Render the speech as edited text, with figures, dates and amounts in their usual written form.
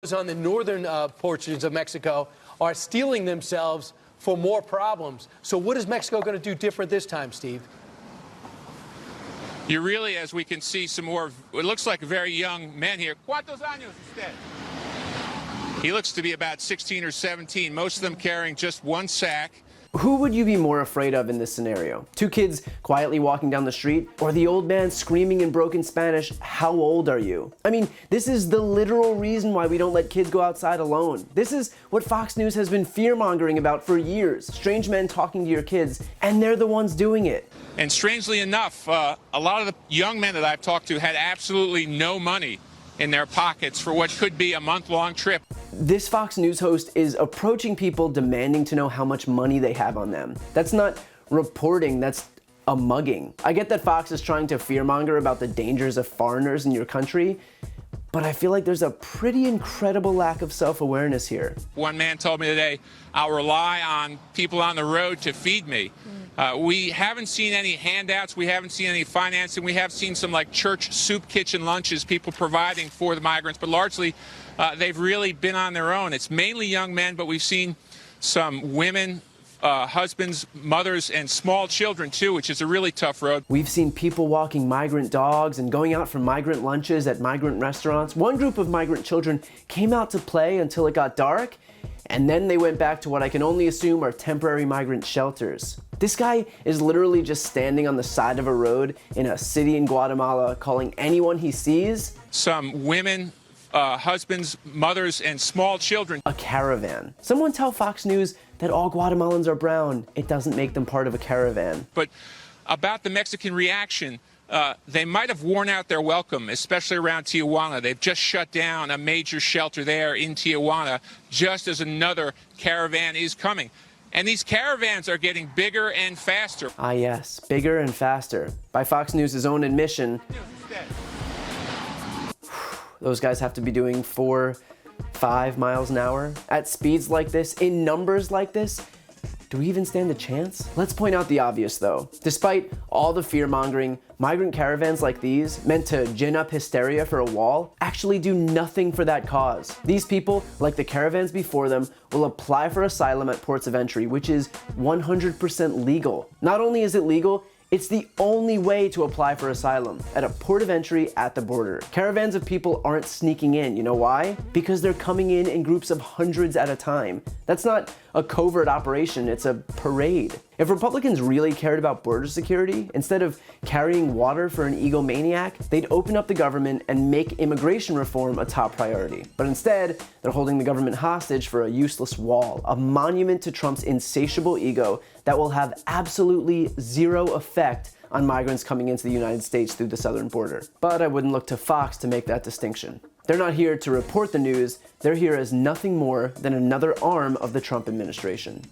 On the northern portions of Mexico are steeling themselves for more problems. So what is Mexico going to do different this time, Steve? You really, as we can see, some more, it looks like very young men here. ¿Cuántos años usted? He looks to be about 16 or 17, most of them carrying just one sack. Who would you be more afraid of in this scenario? Two kids quietly walking down the street, or the old man screaming in broken Spanish, "How old are you?" I mean, this is the literal reason why we don't let kids go outside alone. This is what Fox News has been fear-mongering about for years. Strange men talking to your kids, and they're the ones doing it. And strangely enough, a lot of the young men that I've talked to had absolutely no money in their pockets for what could be a month-long trip. This Fox News host is approaching people demanding to know how much money they have on them. That's not reporting, that's a mugging. I get that Fox is trying to fearmonger about the dangers of foreigners in your country, but I feel like there's a pretty incredible lack of self-awareness here. One man told me today, "I'll rely on people on the road to feed me." We haven't seen any handouts, we haven't seen any financing, we have seen some like church soup kitchen lunches, people providing for the migrants, but largely they've really been on their own. It's mainly young men, but we've seen some women, husbands, mothers, and small children too, which is a really tough road. We've seen people walking migrant dogs and going out for migrant lunches at migrant restaurants. One group of migrant children came out to play until it got dark, and then they went back to what I can only assume are temporary migrant shelters. This guy is literally just standing on the side of a road in a city in Guatemala, calling anyone he sees some women, husbands, mothers, and small children a caravan. Someone tell Fox News that all Guatemalans are brown. It doesn't make them part of a caravan. But about the Mexican reaction, they might have worn out their welcome, especially around Tijuana. They've just shut down a major shelter there in Tijuana, just as another caravan is coming. And these caravans are getting bigger and faster. Ah yes, bigger and faster. By Fox News' own admission, those guys have to be doing 4-5 miles an hour at speeds like this, in numbers like this. Do we even stand a chance? Let's point out the obvious though. Despite all the fear-mongering, migrant caravans like these, meant to gin up hysteria for a wall, actually do nothing for that cause. These people, like the caravans before them, will apply for asylum at ports of entry, which is 100% legal. Not only is it legal, it's the only way to apply for asylum, at a port of entry at the border. Caravans of people aren't sneaking in, you know why? Because they're coming in groups of hundreds at a time. That's not a covert operation, it's a parade. If Republicans really cared about border security, instead of carrying water for an egomaniac, they'd open up the government and make immigration reform a top priority. But instead, they're holding the government hostage for a useless wall, a monument to Trump's insatiable ego that will have absolutely zero effect on migrants coming into the United States through the southern border. But I wouldn't look to Fox to make that distinction. They're not here to report the news, they're here as nothing more than another arm of the Trump administration.